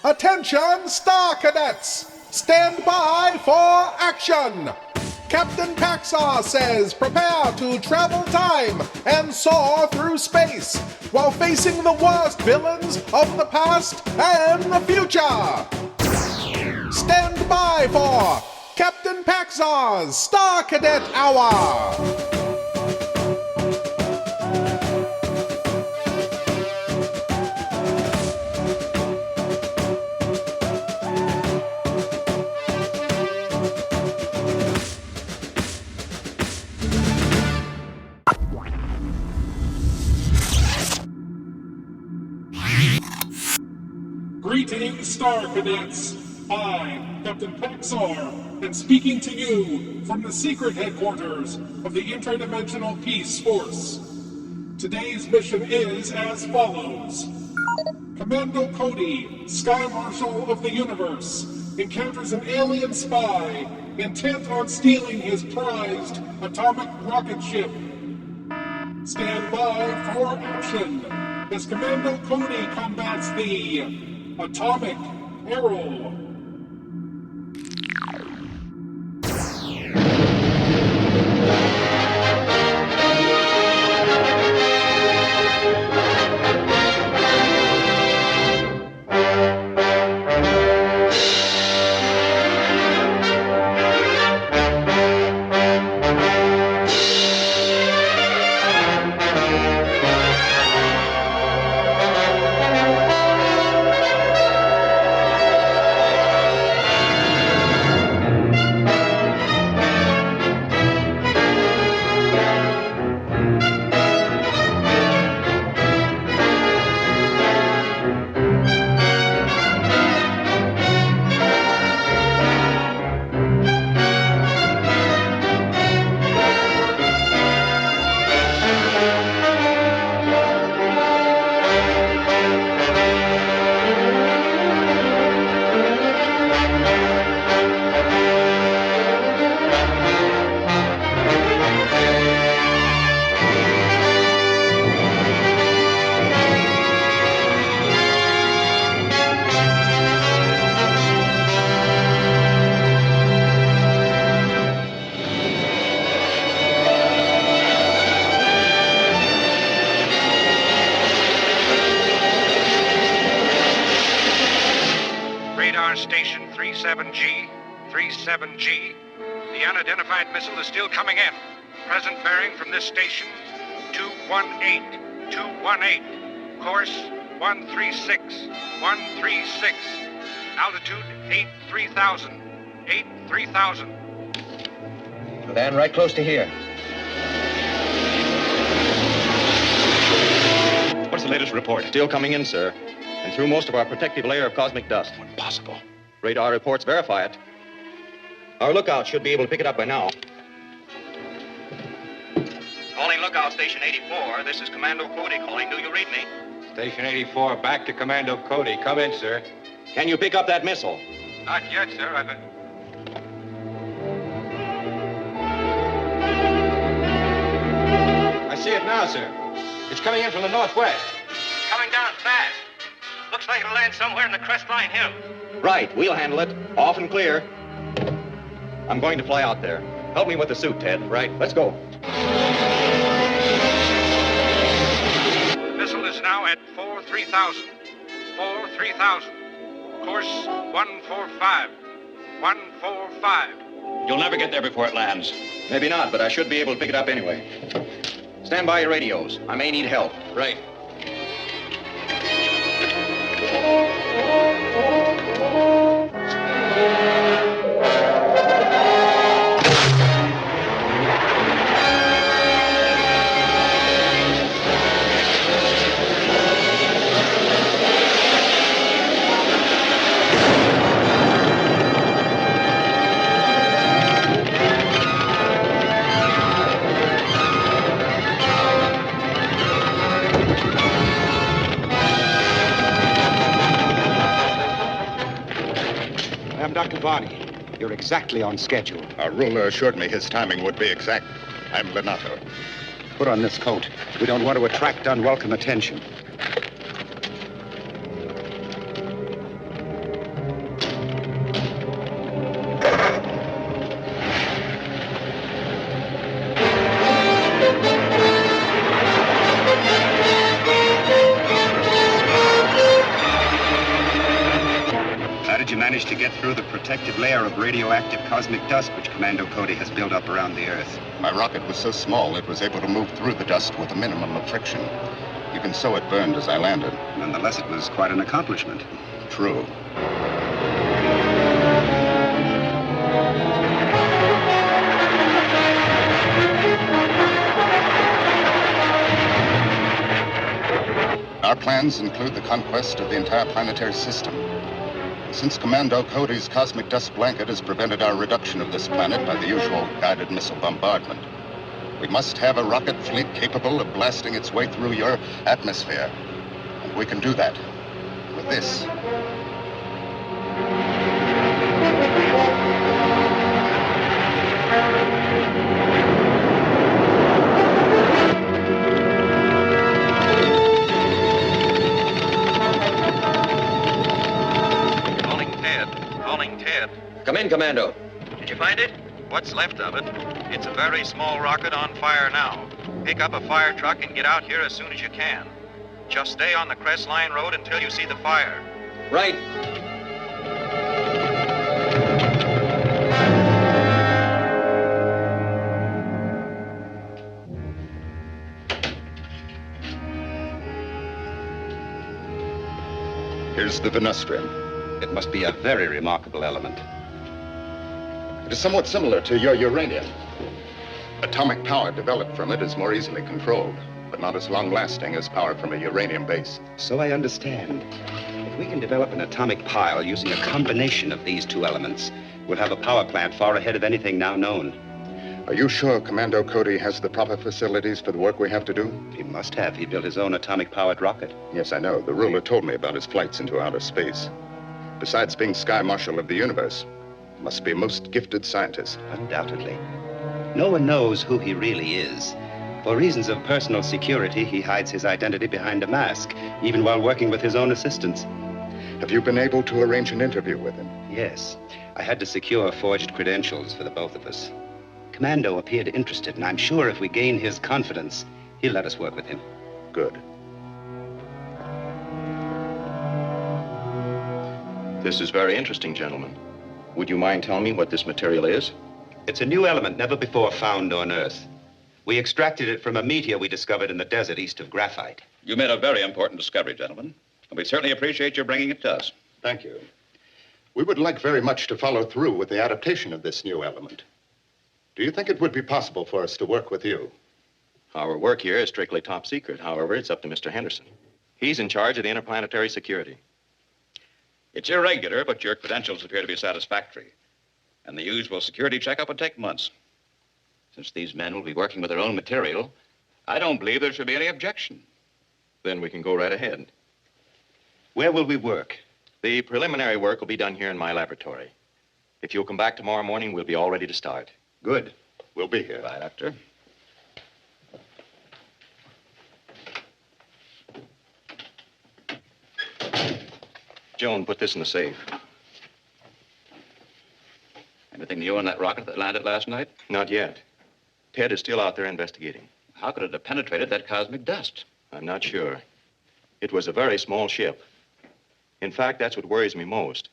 Attention, Star Cadets! Stand by for action! Captain Paxar says prepare to travel time and soar through space while facing the worst villains of the past and the future. Stand by for Captain Paxar's Star Cadet Hour. Greetings, Star Cadets! I, Captain Paxar, am speaking to you from the secret headquarters of the Interdimensional Peace Force. Today's mission is as follows. Commando Cody, Sky Marshal of the Universe, encounters an alien spy intent on stealing his prized atomic rocket ship. Stand by for action as Commando Cody combats the atomic Peril. Station 37G. The unidentified missile is still coming in. Present bearing from this station, 218. Course 136. Altitude 83,000. Land right close to here. What's the latest report? Still coming in, sir. And through most of our protective layer of cosmic dust. Impossible. Radar reports verify it. Our lookout should be able to pick it up by now. Calling lookout station 84. This is Commando Cody calling. Do you read me? Station 84, back to Commando Cody. Come in, sir. Can you pick up that missile? Not yet, sir. I see it now, sir. It's coming in from the northwest. Coming down fast. Looks like it'll land somewhere in the Crestline Hills. Right, we'll handle it. Off and clear. I'm going to fly out there. Help me with the suit, Ted. Right, let's go. Missile is now at 43,000. Course 145. You'll never get there before it lands. Maybe not, but I should be able to pick it up anyway. Stand by your radios. I may need help. Right. Dr. Varney, you're exactly on schedule. Our ruler assured me his timing would be exact. I'm Lenato. Put on this coat. We don't want to attract unwelcome attention. glad you managed to get through the protective layer of radioactive cosmic dust which Commando Cody has built up around the Earth. My rocket was so small it was able to move through the dust with a minimum of friction. Even so, it burned as I landed. Nonetheless, it was quite an accomplishment. True. Our plans include the conquest of the entire planetary system. Since Commando Cody's cosmic dust blanket has prevented our reduction of this planet by the usual guided missile bombardment, we must have a rocket fleet capable of blasting its way through your atmosphere. And we can do that with this. Come in, Commando. Did you find it? What's left of it. It's a very small rocket on fire now. Pick up a fire truck and get out here as soon as you can. Just stay on the Crest Line Road until you see the fire. Right. Here's the Venustrium. It must be a very remarkable element. It is somewhat similar to your uranium. Atomic power developed from it is more easily controlled, but not as long-lasting as power from a uranium base. So I understand. If we can develop an atomic pile using a combination of these two elements, we'll have a power plant far ahead of anything now known. Are you sure Commando Cody has the proper facilities for the work we have to do? He must have. He built his own atomic-powered rocket. Yes, I know. The ruler told me about his flights into outer space. Besides being Sky Marshal of the universe, must be a most gifted scientist. Undoubtedly. No one knows who he really is. For reasons of personal security, he hides his identity behind a mask, even while working with his own assistants. Have you been able to arrange an interview with him? Yes. I had to secure forged credentials for the both of us. Commando appeared interested, and I'm sure if we gain his confidence, he'll let us work with him. Good. This is very interesting, gentlemen. Would you mind telling me what this material is? It's a new element never before found on Earth. We extracted it from a meteor we discovered in the desert east of graphite. You made a very important discovery, gentlemen. And we certainly appreciate your bringing it to us. Thank you. We would like very much to follow through with the adaptation of this new element. Do you think it would be possible for us to work with you? Our work here is strictly top secret. However, it's up to Mr. Henderson. He's in charge of the interplanetary security. It's irregular, but your credentials appear to be satisfactory. And the usual security checkup would take months. Since these men will be working with their own material, I don't believe there should be any objection. Then we can go right ahead. Where will we work? The preliminary work will be done here in my laboratory. If you'll come back tomorrow morning, we'll be all ready to start. Good. We'll be here. Bye, Doctor. Joan, put this in the safe. Anything new on that rocket that landed last night? Not yet. Ted is still out there investigating. How could it have penetrated that cosmic dust? I'm not sure. It was a very small ship. In fact, that's what worries me most.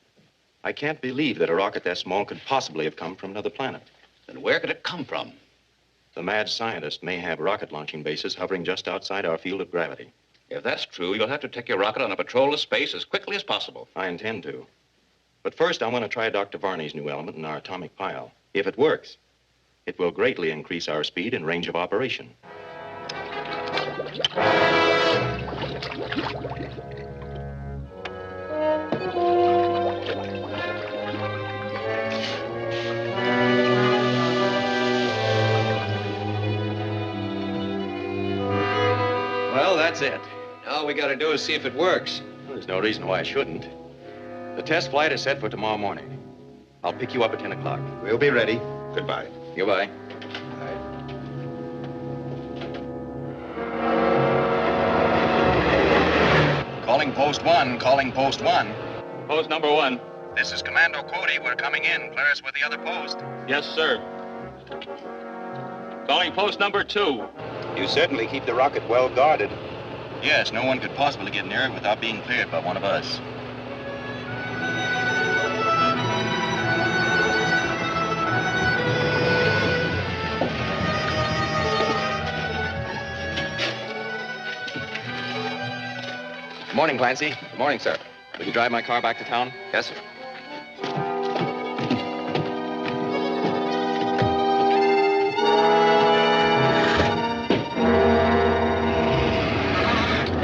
I can't believe that a rocket that small could possibly have come from another planet. Then where could it come from? The mad scientist may have rocket launching bases hovering just outside our field of gravity. If that's true, you'll have to take your rocket on a patrol of space as quickly as possible. I intend to. But first, I want to try Dr. Varney's new element in our atomic pile. If it works, it will greatly increase our speed and range of operation. Well, that's it. All we gotta do is see if it works. There's no reason why it shouldn't. The test flight is set for tomorrow morning. I'll pick you up at 10 o'clock. We'll be ready. Goodbye. Goodbye. Calling post one, calling post one. Post number 1. This is Commando Cody. We're coming in. Clear us with the other post. Yes, sir. Calling post number 2. You certainly keep the rocket well guarded. Yes, no one could possibly get near it without being cleared by one of us. Good morning, Clancy. Good morning, sir. Will you drive my car back to town? Yes, sir.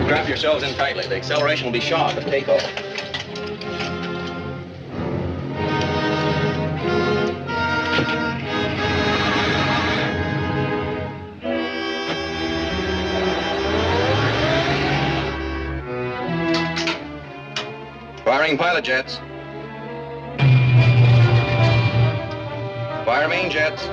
Strap yourselves in tightly. The acceleration will be sharp at takeoff. Firing pilot jets. Fire main jets.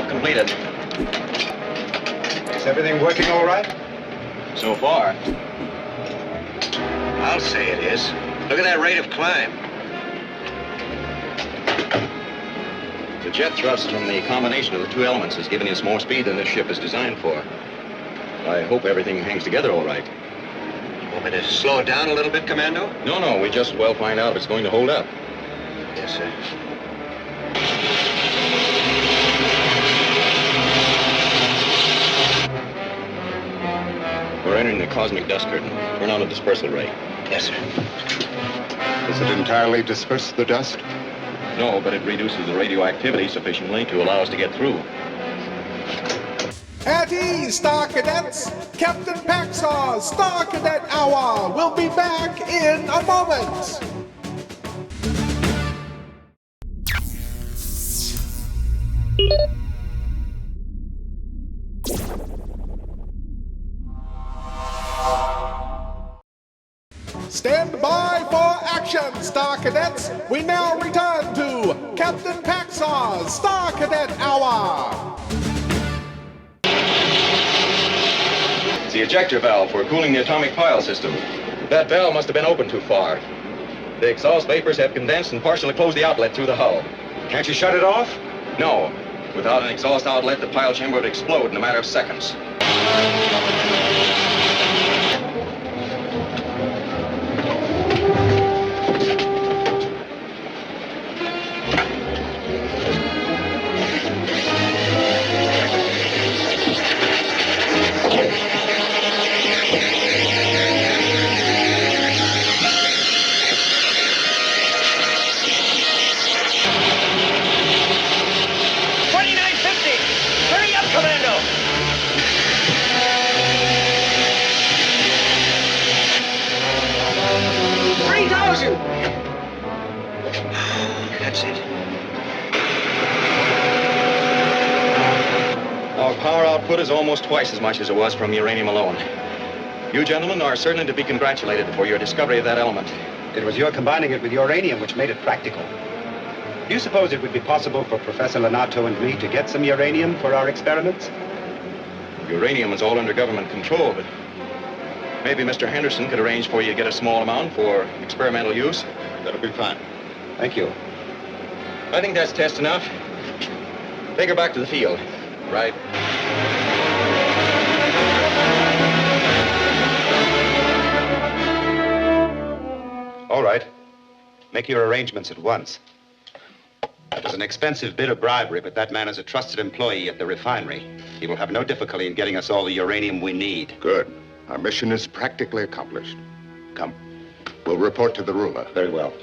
Completed. Is everything working all right? So far. I'll say it is. Look at that rate of climb. The jet thrust from the combination of the two elements is giving us more speed than this ship is designed for. I hope everything hangs together all right. You want me to slow it down a little bit, Commando? No, we just well find out if it's going to hold up. Yes, sir. We're entering the cosmic dust curtain. Turn on the dispersal ray. Yes, sir. Does it entirely disperse the dust? No, but it reduces the radioactivity sufficiently to allow us to get through. At ease, Star Cadets! Captain Paxar's Star Cadet Hour will be back in a moment! Stand by for action, Star Cadets! We now return to Captain Paxar's Star Cadet Hour! It's the ejector valve for cooling the atomic pile system. That valve must have been opened too far. The exhaust vapors have condensed and partially closed the outlet through the hull. Can't you shut it off? No. Without an exhaust outlet, the pile chamber would explode in a matter of seconds. That's it. Our power output is almost twice as much as it was from uranium alone. You gentlemen are certainly to be congratulated for your discovery of that element. It was your combining it with uranium which made it practical. Do you suppose it would be possible for Professor Lenato and me to get some uranium for our experiments? Uranium is all under government control, but maybe Mr. Henderson could arrange for you to get a small amount for experimental use. That'll be fine. Thank you. I think that's test enough. Take her back to the field. Right. All right. Make your arrangements at once. It was an expensive bit of bribery, but that man is a trusted employee at the refinery. He will have no difficulty in getting us all the uranium we need. Good. Our mission is practically accomplished. Come. We'll report to the ruler. Very well.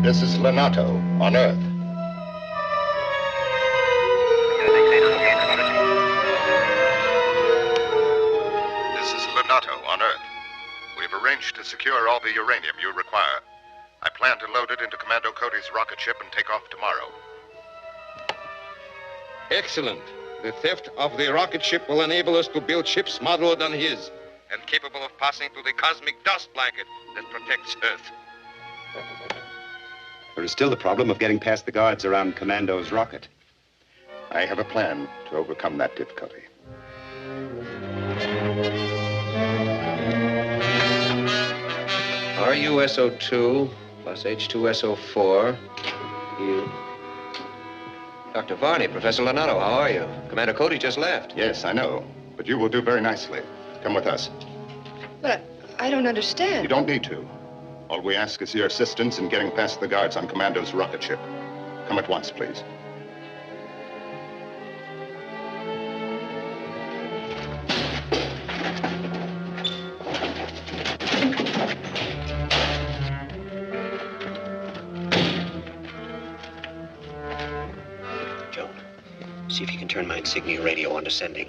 This is Lenato on Earth. This is Lenato on Earth. We've arranged to secure all the uranium you require. I plan to load it into Commando Cody's rocket ship and take off tomorrow. Excellent. The theft of the rocket ship will enable us to build ships modeled on his and capable of passing through the cosmic dust blanket that protects Earth. There is still the problem of getting past the guards around Commando's rocket. I have a plan to overcome that difficulty. RUSO2 plus H2SO4. You. Dr. Varney, Professor Lonato, how are you? Commander Cody just left. Yes, I know. But you will do very nicely. Come with us. But I don't understand. You don't need to. All we ask is your assistance in getting past the guards on Commando's rocket ship. Come at once, please. Joan, see if you can turn my insignia radio on to sending.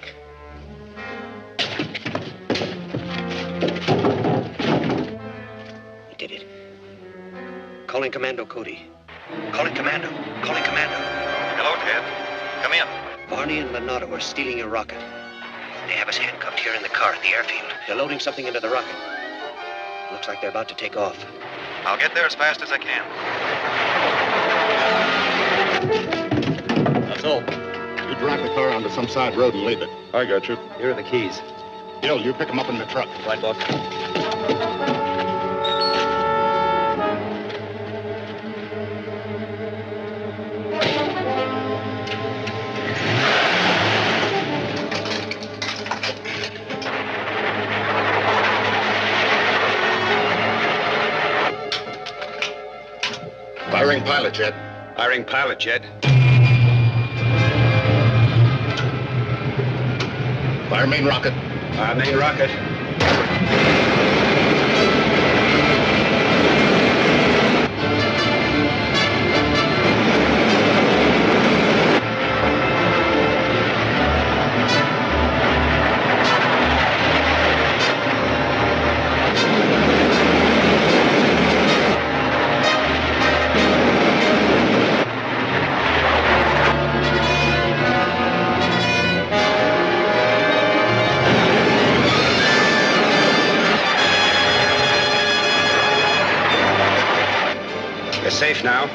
Did it. Calling Commando Cody. Calling Commando. Calling Commando. Hello, Ted. Come in. Varney and Lonato are stealing your rocket. They have us handcuffed here in the car at the airfield. They're loading something into the rocket. Looks like they're about to take off. I'll get there as fast as I can. That's all. You drive the car onto some side road and leave it. I got you. Here are the keys. Gil, you pick them up in the truck. Right, boss. Firing pilot jet. Firing pilot jet. Fire main rocket. Main rocket. Safe now.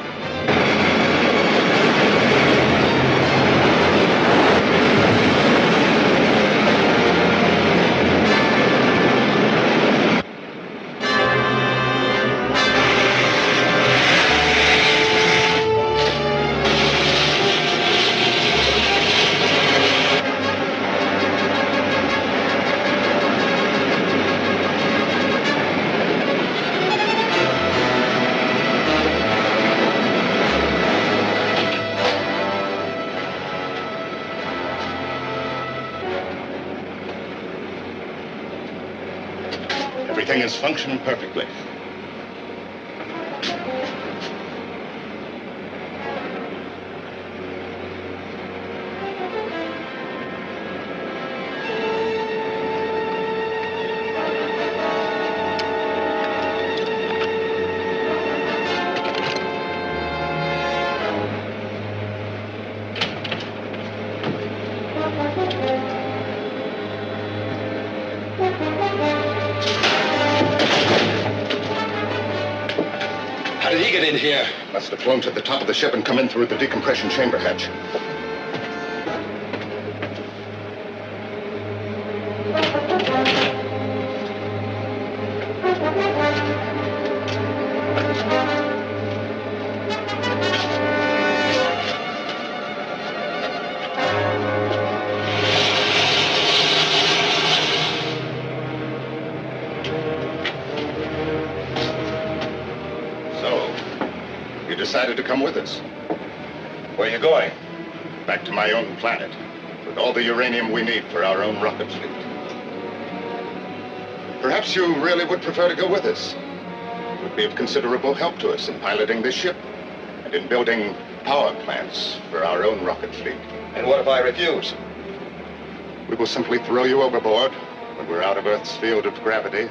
Everything is functioning perfectly. How did he get in here? Must have flown to the top of the ship and come in through the decompression chamber hatch. Decided to come with us. Where are you going? Back to my own planet, with all the uranium we need for our own rocket fleet. Perhaps you really would prefer to go with us. It would be of considerable help to us in piloting this ship and in building power plants for our own rocket fleet. And what if I refuse? We will simply throw you overboard when we're out of Earth's field of gravity.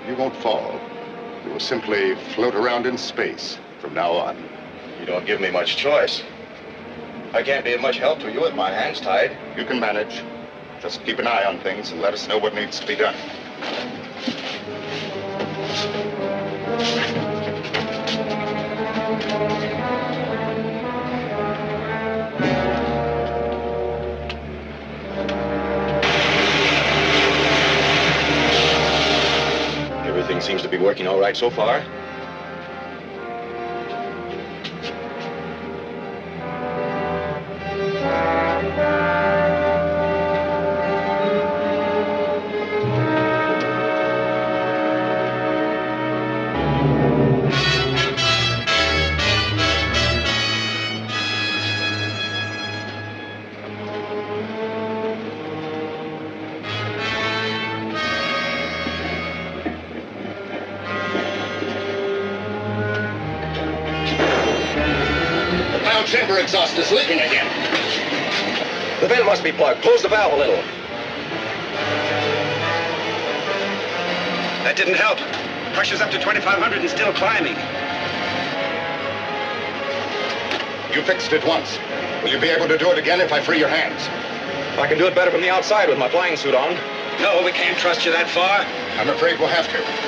You won't fall. You will simply float around in space from now on. You don't give me much choice. I can't be of much help to you with my hands tied. You can manage. Just keep an eye on things and let us know what needs to be done. be working all right so far. Chamber exhaust is leaking again. The vent must be plugged. Close the valve a little. That didn't help. Pressure's up to 2,500 and still climbing. You fixed it once. Will you be able to do it again if I free your hands? I can do it better from the outside with my flying suit on. No, we can't trust you that far. I'm afraid we'll have to.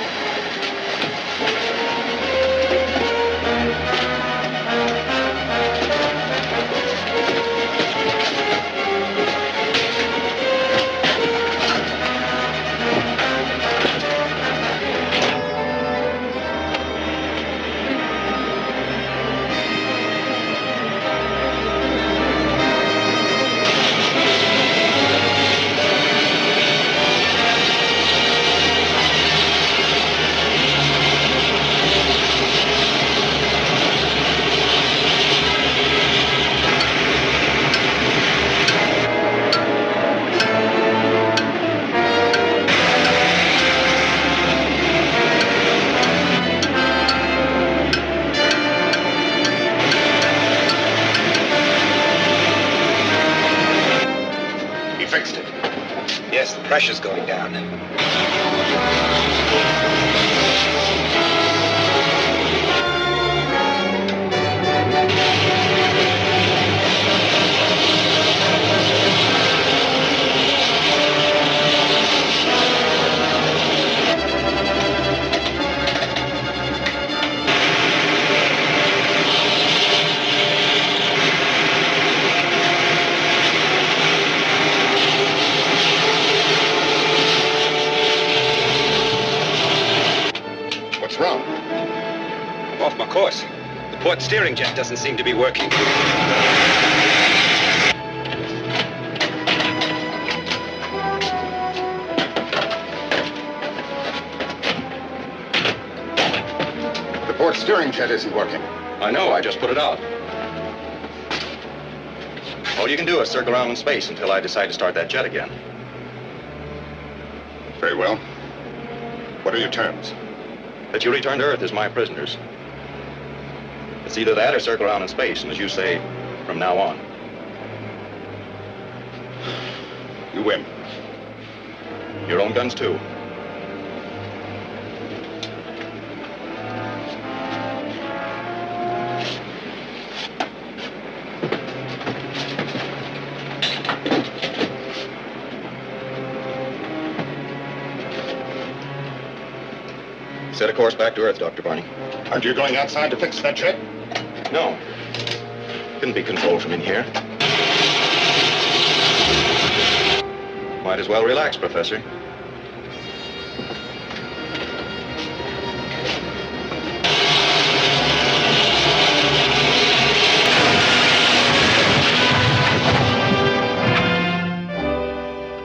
Pressure's going down. Course. The port steering jet doesn't seem to be working. The port steering jet isn't working. I know, I just put it out. All you can do is circle around in space until I decide to start that jet again. Very well. What are your terms? That you return to Earth as my prisoners. It's either that or circle around in space, and as you say, from now on. You win. Your own guns, too. Set a course back to Earth, Dr. Barney. Aren't you going outside to fix that jet? No. Couldn't be controlled from in here. Might as well relax, Professor.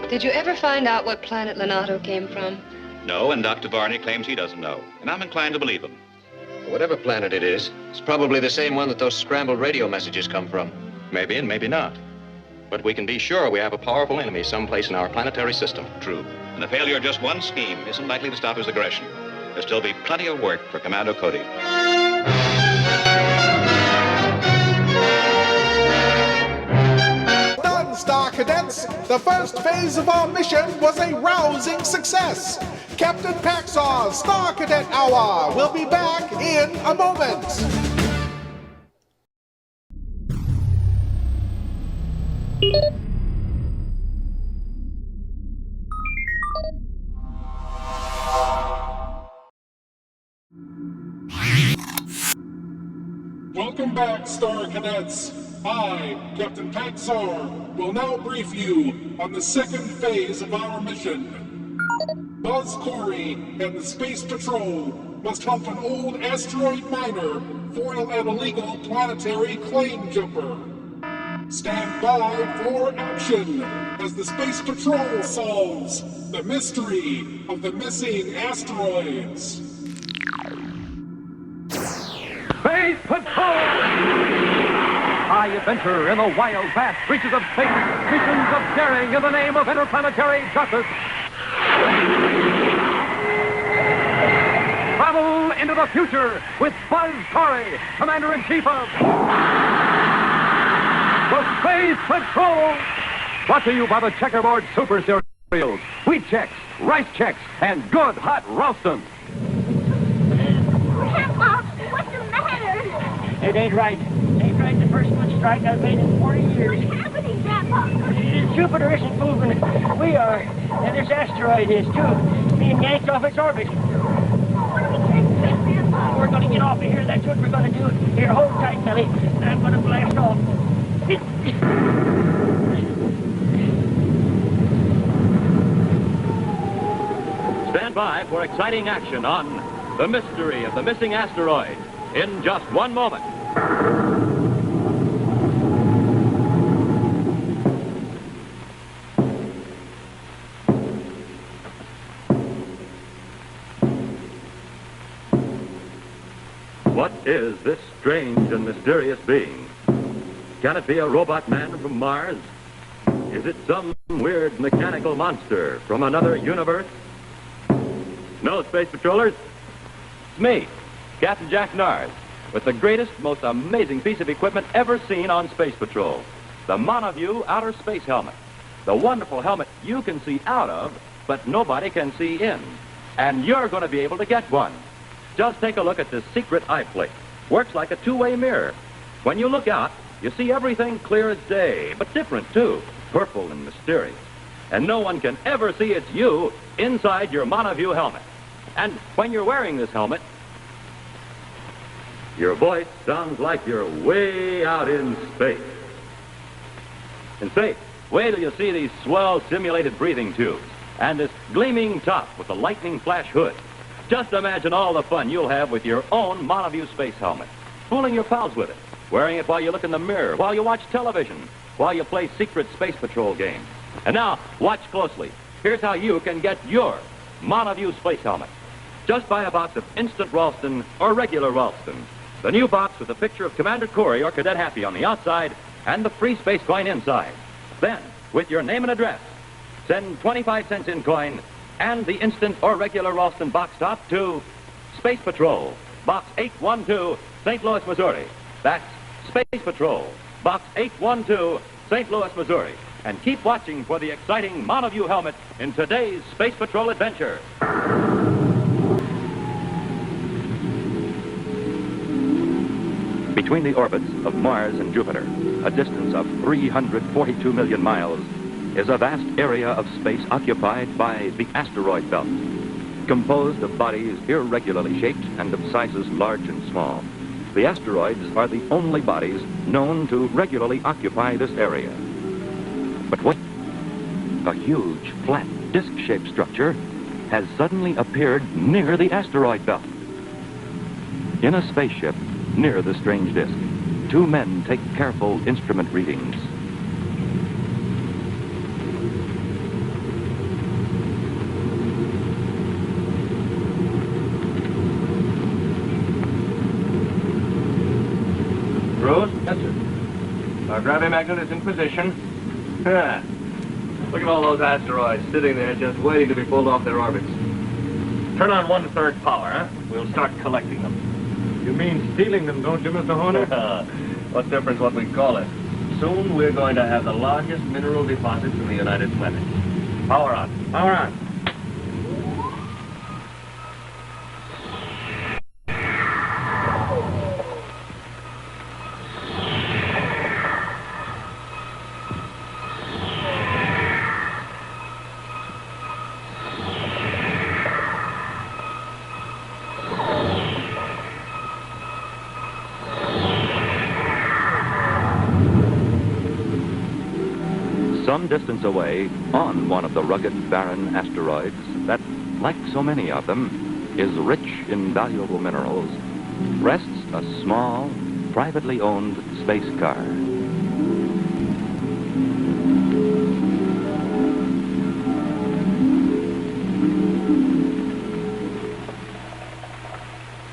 Did you ever find out what planet Leonardo came from? No, and Dr. Barney claims he doesn't know, and I'm inclined to believe him. Whatever planet it is, it's probably the same one that those scrambled radio messages come from. Maybe and maybe not. But we can be sure we have a powerful enemy someplace in our planetary system. True. And the failure of just one scheme isn't likely to stop his aggression. There'll still be plenty of work for Commando Cody. Done, Star Cadets! The first phase of our mission was a rousing success! Captain Paxar's Star Cadet Hour will be back in a moment! Welcome back, Star Cadets. I, Captain Paxar, will now brief you on the second phase of our mission. Buzz Cory and the Space Patrol must help an old asteroid miner foil an illegal planetary claim jumper. Stand by for action as the Space Patrol solves the mystery of the missing asteroids. Space Patrol! High adventure in the wild, vast reaches of space. Missions of daring in the name of interplanetary justice. Travel into the future with Buzz Cory, Commander-in-Chief of the Space Patrol. Brought to you by the Checkerboard Super Cereals. Wheat Chex, Rice Chex, and good hot roastin'. Pop, what's the matter? It ain't right. It ain't right. The first one strike I've made in 40 years. What's happening, Grandpa? Jupiter isn't moving. We are. And this asteroid is, too. Being yanked off its orbit. What are we going to do, Grandpa? We're going to get off of here. That's what we're going to do. Here, hold tight, Nellie. I'm going to blast off. Stand by for exciting action on The Mystery of the Missing Asteroid in just one moment. What is this strange and mysterious being? Can it be a robot man from Mars? Is it some weird mechanical monster from another universe? No, Space Patrollers? It's me, Captain Jack Nars, with the greatest, most amazing piece of equipment ever seen on Space Patrol. The Monoview Outer Space Helmet. The wonderful helmet you can see out of, but nobody can see in. And you're going to be able to get one. Just take a look at this secret eye plate. Works like a two-way mirror. When you look out, you see everything clear as day, but different, too. Purple and mysterious. And no one can ever see it's you inside your Monoview helmet. And when you're wearing this helmet, your voice sounds like you're way out in space. In space, wait till you see these swell simulated breathing tubes and this gleaming top with the lightning flash hood. Just imagine all the fun you'll have with your own Monoview space helmet, fooling your pals with it, wearing it while you look in the mirror, while you watch television, while you play secret Space Patrol games. And now, watch closely. Here's how you can get your Monoview space helmet. Just buy a box of Instant Ralston or regular Ralston. The new box with a picture of Commander Cory or Cadet Happy on the outside and the free space coin inside. Then, with your name and address, send 25 cents in coin and the Instant or regular Ralston box top to Space Patrol, Box 812, St. Louis, Missouri. That's Space Patrol, Box 812, St. Louis, Missouri. And keep watching for the exciting Monoview helmet in today's Space Patrol adventure. Between the orbits of Mars and Jupiter, a distance of 342 million miles, is a vast area of space occupied by the asteroid belt, composed of bodies irregularly shaped and of sizes large and small. The asteroids are the only bodies known to regularly occupy this area. But what? A huge, flat, disc-shaped structure has suddenly appeared near the asteroid belt. In a spaceship near the strange disk, two men take careful instrument readings. Rose? Yes, sir. Our gravity magnet is in position. Look at all those asteroids sitting there just waiting to be pulled off their orbits. Turn on 1/3 power, huh? We'll start collecting them. You mean stealing them, don't you, Mr. Horner? What difference what we call it? Soon we're going to have the largest mineral deposits in the United Planets. Power on. Power on. Some distance away, on one of the rugged, barren asteroids, that like so many of them, is rich in valuable minerals, rests a small, privately owned space car.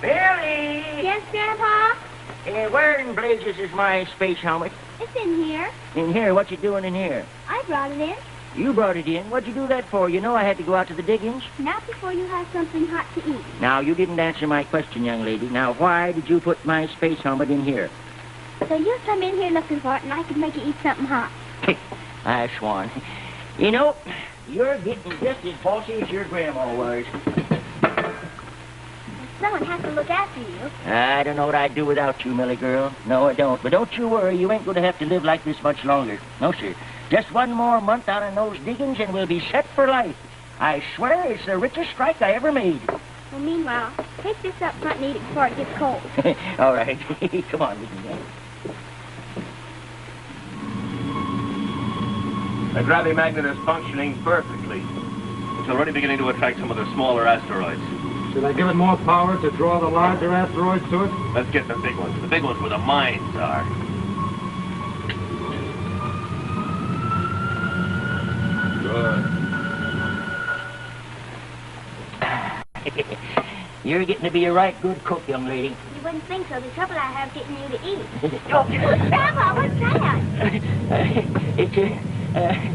Billy! Yes, Grandpa? Where in blazes is my space helmet? It's in here. In here? What you doing in here? I brought it in. You brought it in? What'd you do that for? You know I had to go out to the diggings. Not before you have something hot to eat. Now, you didn't answer my question, young lady. Now, why did you put my space helmet in here? So you come in here looking for it, and I can make you eat something hot. I swan. You know, you're getting just as bossy as your grandma was. Someone has to look after you. I don't know what I'd do without you, Millie girl. No, I don't. But don't you worry, you ain't going to have to live like this much longer. No, sir. Just one more month out in those diggings and we'll be set for life. I swear it's the richest strike I ever made. Well, meanwhile, take this up front and eat it before it gets cold. All right. Come on, we can go. The gravity magnet is functioning perfectly. It's already beginning to attract some of the smaller asteroids. Should I give it more power to draw the larger asteroids to it? Let's get the big ones where the mines are. Good. You're getting to be a right good cook, young lady. You wouldn't think so. The trouble I have getting you to eat. Oh, Grandpa, what's that?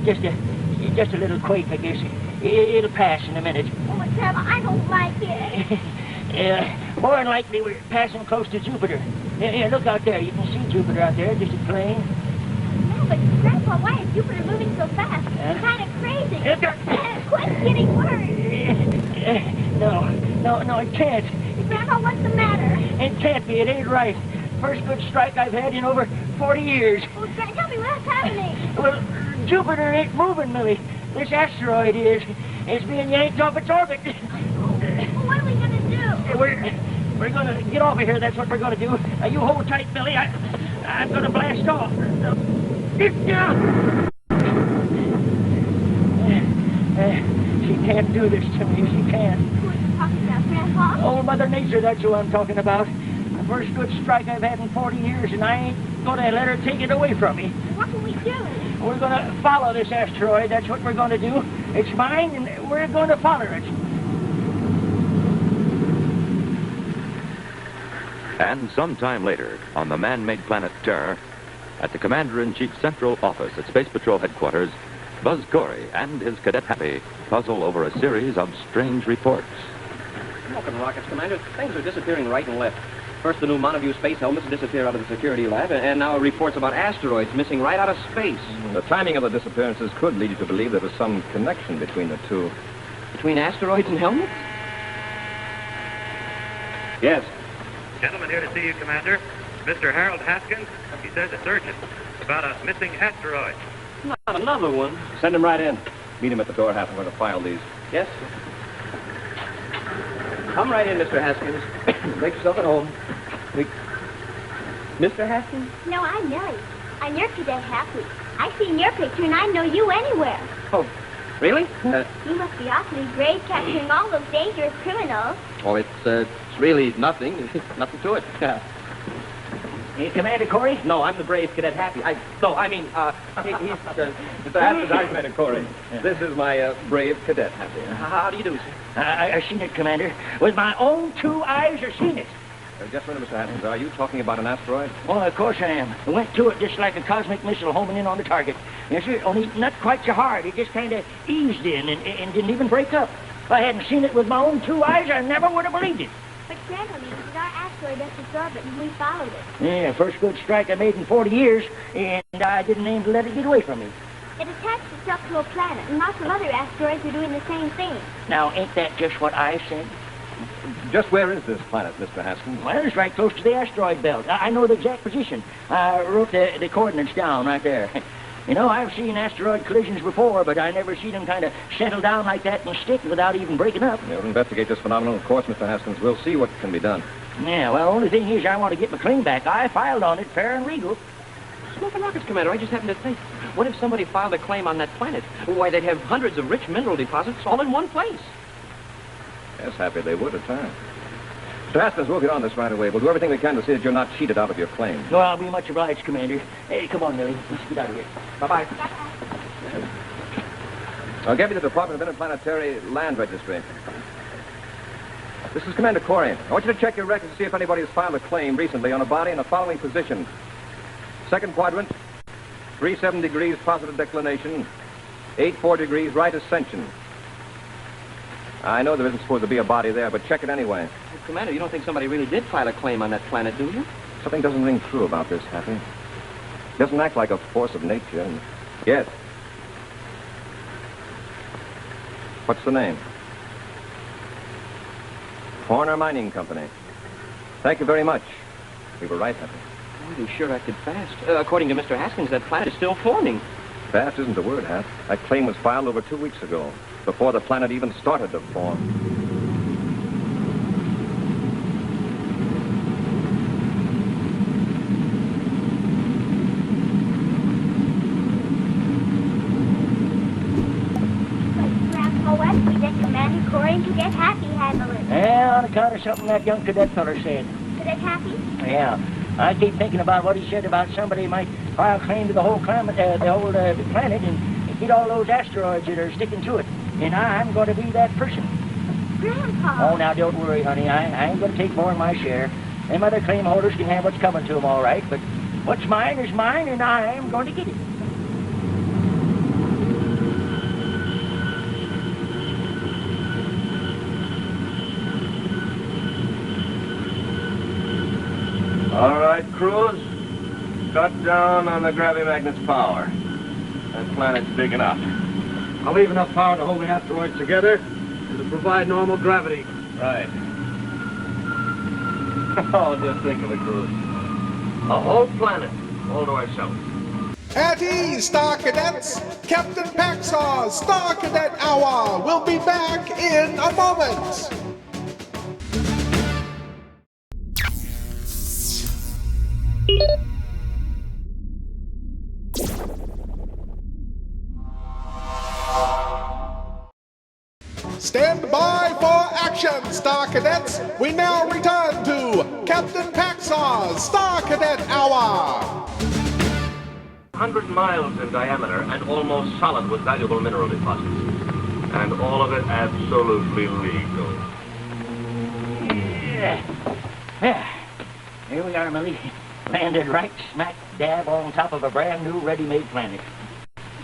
It's just a little quake, I guess. It'll pass in a minute. Oh, Grandpa, I don't like it. More than likely, we're passing close to Jupiter. Here, look out there. You can see Jupiter out there, just a plane. No, but Grandpa, why is Jupiter moving so fast? It's kind of crazy. Quit getting worse. No, it can't. Grandpa, what's the matter? It can't be. It ain't right. First good strike I've had in over 40 years. Oh, Grandpa, tell me what's happening. Well, Jupiter ain't moving, Millie. This asteroid is. It's being yanked off its orbit. What are we going to do? We're going to get off of here. That's what we're going to do. You hold tight, Millie. I'm going to blast off. She can't do this to me. She can't. Who are you talking about, Grandpa? Old Mother Nature, that's who I'm talking about. The first good strike I've had in 40 years, and I ain't going to let her take it away from me. What can we do? We're going to follow this asteroid. That's what we're going to do. It's mine, and we're going to follow it. And sometime later, on the man-made planet Terra, at the Commander-in-Chief's central office at Space Patrol Headquarters, Buzz Cory and his cadet Happy puzzle over a series of strange reports. Welcome, rockets, Commander. Things are disappearing right and left. First, the new Monoview space helmets disappear out of the security lab, and now reports about asteroids missing right out of space. The timing of the disappearances could lead you to believe there was some connection between the two. Between asteroids and helmets? Yes. Gentleman here to see you, Commander. Mr. Harold Haskins. He says it's urgent. About a missing asteroid. Not another one. Send him right in. Meet him at the door, Hap. I'm going to file these. Yes, sir. Come right in, Mr. Haskins. Make yourself at home. Mr. Haskins? No, I'm Nellie. I'm your cadet Happy. I've seen your picture, and I know you anywhere. Oh, really? You must be awfully brave capturing all those dangerous criminals. Oh, it's really nothing. Nothing to it. Hey, Commander Cory? No, I'm the brave cadet Happy. Mr. Haskins, I'm Commander Cory. This is my brave cadet Happy. How do you do, sir? I've seen it, Commander. With my own 2 eyes, I've seen it. Just a minute, Mr. Haskins. Are you talking about an asteroid? Oh, of course I am. I went to it just like a cosmic missile homing in on the target. Yes, sir, only not quite so hard. It just kind of eased in and didn't even break up. If I hadn't seen it with my own 2 eyes, I never would have believed it. But Grandpa means that our asteroid left its orbit, and we followed it. Yeah, first good strike I made in 40 years, and I didn't aim to let it get away from me. It attached itself to a planet, and lots of other asteroids are doing the same thing. Now, ain't that just what I said? Just where is this planet, Mr. Haskins? Well, it's right close to the asteroid belt. I know the exact position. I wrote the coordinates down right there. You know, I've seen asteroid collisions before, but I never seen them kind of settle down like that and stick without even breaking up. We'll investigate this phenomenon, of course, Mr. Haskins. We'll see what can be done. Yeah, well, the only thing is I want to get my claim back. I filed on it fair and legal. Smoking rockets, Commander, I just happened to think. What if somebody filed a claim on that planet? Why, they'd have hundreds of rich mineral deposits all in one place. Yes, Happy, they would at times. Mr. Haskins, we'll get on this right away. We'll do everything we can to see that you're not cheated out of your claim. Well, I'll be much obliged, Commander. Hey, come on, Millie. Let's get out of here. Bye-bye. I'll give you the Department of Interplanetary Land Registry. This is Commander Cory. I want you to check your records to see if anybody has filed a claim recently on a body in the following position. Second quadrant, 37 degrees positive declination, 84 degrees right ascension. I know there isn't supposed to be a body there, but check it anyway. Well, Commander, you don't think somebody really did file a claim on that planet, do you? Something doesn't ring true about this, Happy. It doesn't act like a force of nature. And... Yes. What's the name? Horner Mining Company. Thank you very much. We were right, Happy. Well, you sure acted fast. According to Mr. Haskins, that planet is still forming. Fast isn't the word, Hap. That claim was filed over 2 weeks ago, before the planet even started to form. Grandpa West, we let Commander Cory and Cadet Happy handle it. Yeah, on account of something that young cadet feller said. Cadet Happy? Yeah. I keep thinking about what he said about somebody might file claim to the whole climate, the whole planet, and get all those asteroids that are sticking to it. And I'm going to be that person. Grandpa. Oh, now don't worry, honey. I ain't going to take more than my share. Them other claim holders can have what's coming to them, all right. But what's mine is mine, and I am going to get it. All right, crews. Cut down on the gravi-magnet's power. That planet's big enough. I'll leave enough power to hold the asteroids together and to provide normal gravity. Right. Oh, just think of it, crews. A whole planet all to ourselves. At ease, Star Cadets! Captain Paxar's Star Cadet Hour will be back in a moment! Stand by for action, Star Cadets! We now return to Captain Paxar's Star Cadet Hour! 100 miles in diameter and almost solid with valuable mineral deposits. And all of it absolutely legal. Yeah. Here we are, Millie. Landed right smack dab on top of a brand new ready-made planet.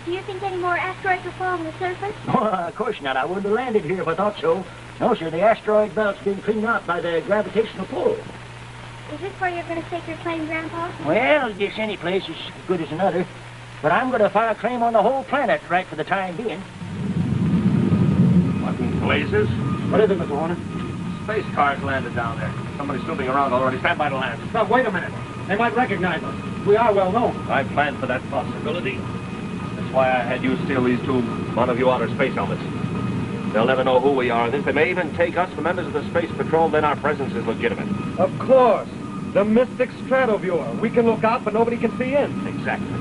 Do you think any more asteroids will fall on the surface? Oh, of course not. I wouldn't have landed here if I thought so. No, sir, the asteroid belt's been cleaned out by the gravitational pull. Is this where you're going to stake your claim, Grandpa? Well, just any place is as good as another. But I'm going to file a claim on the whole planet right for the time being. What in blazes? What is it, Mr. Horner? Space cars landed down there. Somebody's snooping around already. Stand by to land. Now, wait a minute. They might recognize us. We are well known. I planned for that possibility. That's why I had you steal these two one-of-you outer space helmets. They'll never know who we are. And if they may even take us for members of the Space Patrol, then our presence is legitimate. Of course. The mystic stratoviewer. We can look out, but nobody can see in. Exactly.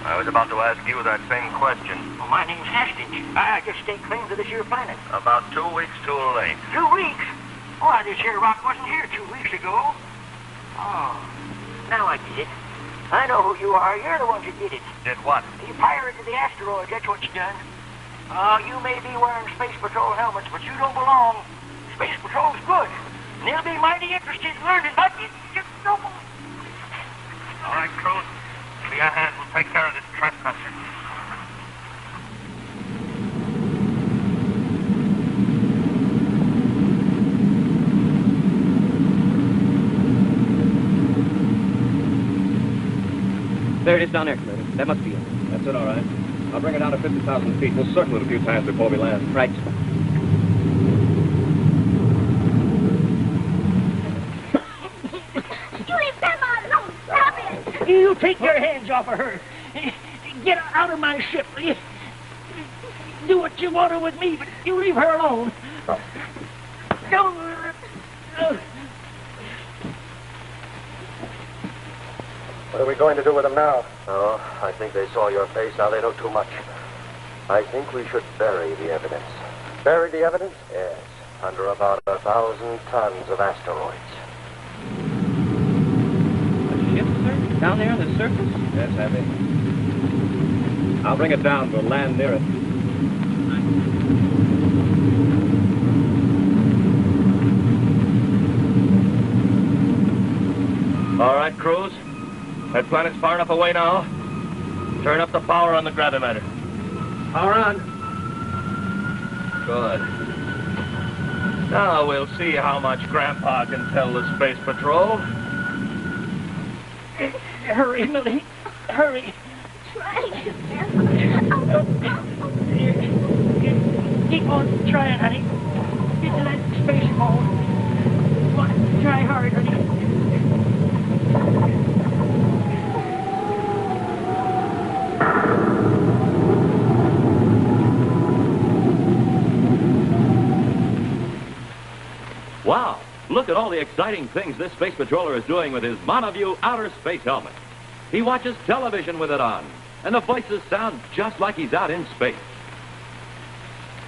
I was about to ask you that same question. Well, my name's Hastings. I just staked claim to this here planet. About 2 weeks too late. 2 weeks? Why, this here rock wasn't here 2 weeks ago. Oh, now I get it. I know who you are. You're the ones who did it. Did what? You pirated the asteroid. That's what you done. Oh, you may be wearing Space Patrol helmets, but you don't belong. Space Patrol's good. And they'll be mighty interested in learning about you. All right, crews. Be a hand. We'll take care of this trespasser. There it is down there, Commander. That must be it. That's it, all right. I'll bring it down to 50,000 feet. We'll circle it a few times before we land. Right. You leave Grandma alone. Stop Take your hands off of her. Get out of my ship. Do what you want to with me, but you leave her alone. Don't. What are we going to do with them now? Oh, I think they saw your face. Now they know too much. I think we should bury the evidence. Bury the evidence? Yes, under about 1,000 tons of asteroids. A ship, sir? Down there on the surface? Yes, Heavy. I'll bring it down. We'll land near it. All right, crews. That planet's far enough away now. Turn up the power on the gravimeter. Power on. Good. Now we'll see how much Grandpa can tell the Space Patrol. Hurry, Millie. Hurry. Keep on trying, honey. Get to that space phone. Come on, try hard, honey. Wow, look at all the exciting things this space patroller is doing with his Monoview outer space helmet. He watches television with it on, and the voices sound just like he's out in space.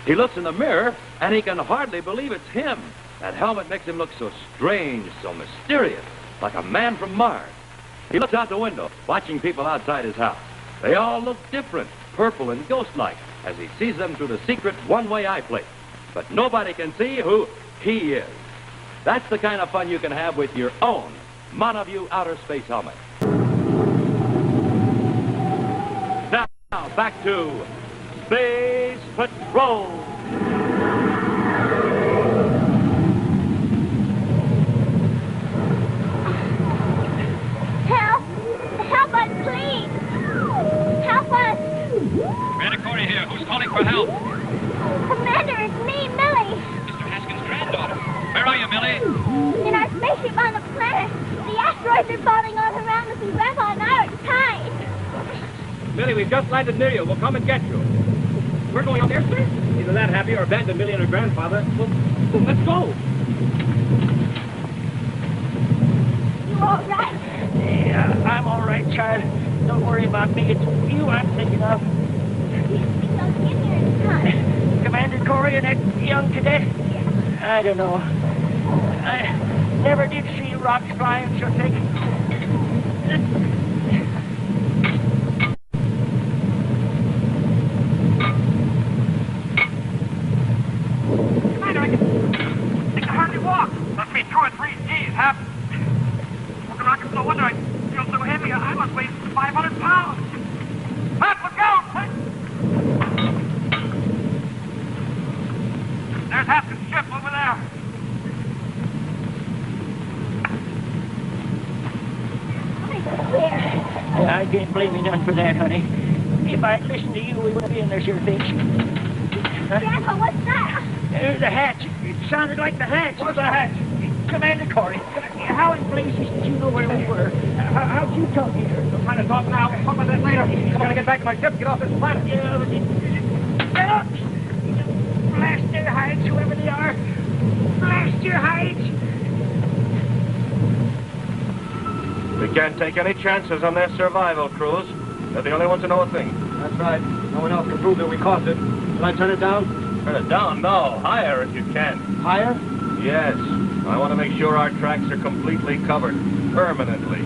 He looks in the mirror, and he can hardly believe it's him. That helmet makes him look so strange, so mysterious, like a man from Mars. He looks out the window, watching people outside his house. They all look different, purple and ghost-like, as he sees them through the secret one-way eye plate. But nobody can see who he is. That's the kind of fun you can have with your own Monoview outer space helmet. Now, back to Space Patrol. Help! Help us, please! Help us! Commander Cody here. Who's calling for help? Commander, it's me, Millie. Mr. Haskins' granddaughter. Where are you, Millie? In our spaceship on the planet. The asteroids are falling all around us, and Grandpa and I are tied. Millie, we've just landed near you. We'll come and get you. We're going out there, sir? Either that, Happy, or abandon Millie and her grandfather. Well, let's go. You all right? Yeah, I'm all right, child. Don't worry about me. It's you I'm thinking of. We don't get here in time. Commander Cody and that young cadet? I don't know. I never did see rocks flying so thick. Commander, I can hardly walk. Must be 2 or 3 G's, Hap. Smoking rockets, no wonder I feel so heavy. I must weigh 500 pounds. Hap, look out! There's Haskins' ship over there. I can't blame you none for that, honey. If I'd listened to you, we wouldn't be in this here thing. Grandpa, what's that? There's the hatch. It sounded like the hatch. What's the hatch? Commander Cody, how in blazes did you know where we were? How'd you come here? I'm trying to talk now. We'll talk about that later. I gotta get back to my ship, get off this planet. Yeah, but get up! Blast their hides, whoever they are. Blast your hides! We can't take any chances on their survival, crews. They're the only ones who know a thing. That's right. No one else can prove that we caused it. Shall I turn it down? Turn it down? No. Higher if you can. Higher? Yes. I want to make sure our tracks are completely covered. Permanently.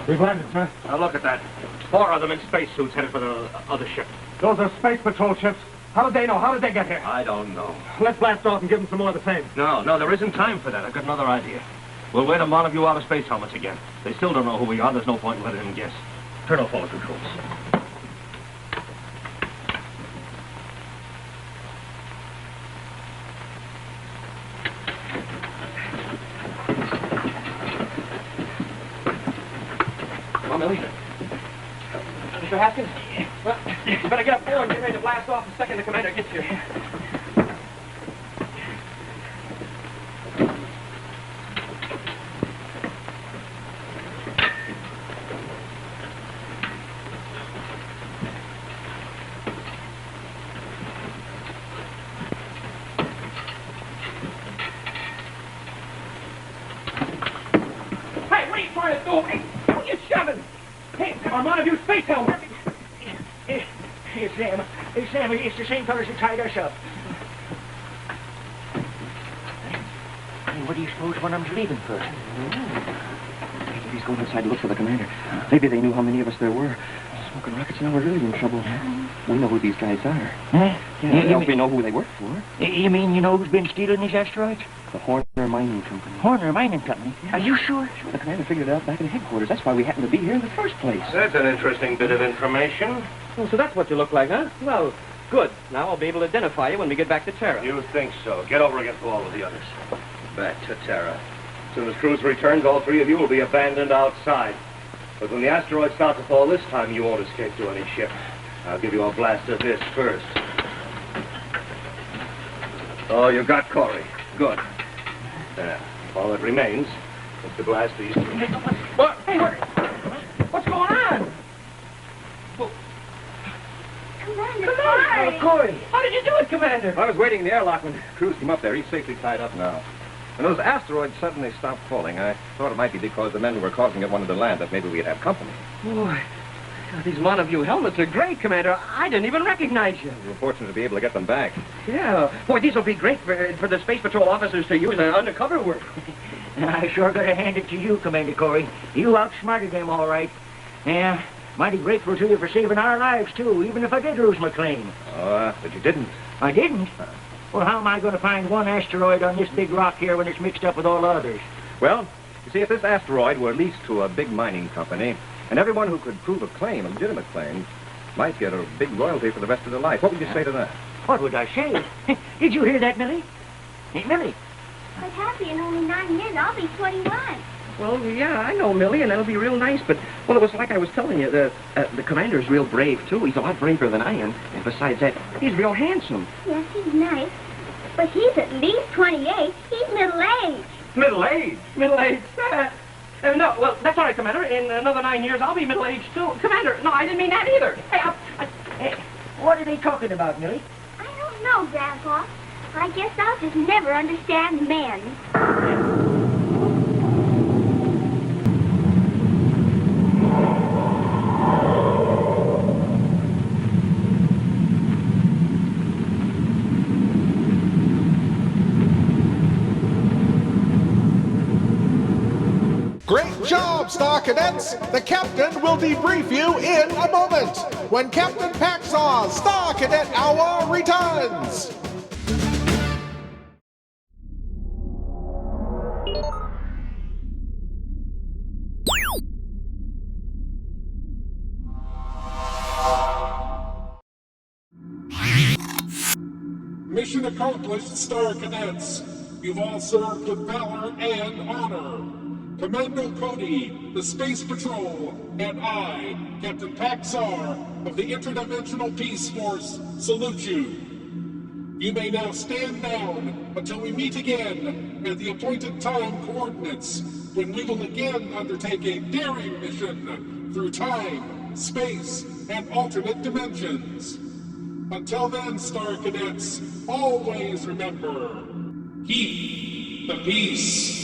We've landed, sir. Now look at that. 4 of them in spacesuits headed for the other ship. Those are space patrol ships. How did they know? How did they get here? I don't know. Let's blast off and give them some more of the same. No, there isn't time for that. I've got another idea. We'll wait a lot of you out of space helmets again. They still don't know who we are. There's no point in letting them guess. Turn off all the controls. Come on, Millie. Mr. Haskins? Well, you better get up there and get ready to blast off the second the commander gets here. Hey, what are you trying to do? Hey, what are you shoving? Hey, I'm on of you space helmet. It's them. It's them. It's the same fellas that tied us up. Hey, what do you suppose one of them's leaving for? Maybe he's going inside to look for the commander. Maybe they knew how many of us there were. Smoking rockets, now we're really in trouble. We know who these guys are. Huh? Yeah, we know who they work for. You mean you know who's been stealing these asteroids? The Horner Mining Company. Horner Mining Company? Yeah. Are you sure? Sure, the commander figured it out back in headquarters. That's why we happened to be here in the first place. That's an interesting bit of information. Oh, so that's what you look like, huh? Well, good. Now I'll be able to identify you when we get back to Terra. You think so? Get over against the wall with the others. Back to Terra. As soon as Cruz returns, all 3 of you will be abandoned outside. But when the asteroids start to fall this time, you won't escape to any ship. I'll give you a blast of this first. Oh, you got Cory. Good. All that remains is to blast these 3. What? Hey, what's going on? Commander Cory! How did you do it, Commander? I was waiting in the airlock when Cruz came up there. He's safely tied up now. When those asteroids suddenly stopped falling, I thought it might be because the men who were causing it wanted to land, that maybe we'd have company. Boy, these Monoview helmets are great, Commander. I didn't even recognize you. We were fortunate to be able to get them back. Yeah. Boy, these will be great for the Space Patrol officers to use in undercover work. I sure gotta hand it to you, Commander Cory. You outsmarted them all right. Yeah, mighty grateful to you for saving our lives, too, even if I did lose my claim. But you didn't. I didn't? Well, how am I going to find one asteroid on this big rock here when it's mixed up with all the others? Well, you see, if this asteroid were leased to a big mining company, and everyone who could prove a claim, a legitimate claim, might get a big royalty for the rest of their life. What would you say to that? What would I say? Did you hear that, Millie? Hey, Millie. But Happy, in only 9 years, I'll be 21. Well, yeah, I know, Millie, and that'll be real nice, but, well, it was like I was telling you, the commander's real brave, too. He's a lot braver than I am, and besides that, he's real handsome. Yes, he's nice, but he's at least 28. He's middle-aged. Middle-aged? Middle-aged? No, well, that's all right, Commander. In another 9 years, I'll be middle-aged, too. Commander, no, I didn't mean that either. Hey, what are they talking about, Millie? I don't know, Grandpa. I guess I'll just never understand men. Great job, Star Cadets! The captain will debrief you in a moment when Captain Paxar's Star Cadet Hour returns! Mission accomplished, Star Cadets. You've all served with valor and honor. Commando Cody, the Space Patrol, and I, Captain Paxar of the Interdimensional Peace Force, salute you. You may now stand down until we meet again at the appointed time coordinates, when we will again undertake a daring mission through time, space, and alternate dimensions. Until then, Star Cadets, always remember, keep the peace.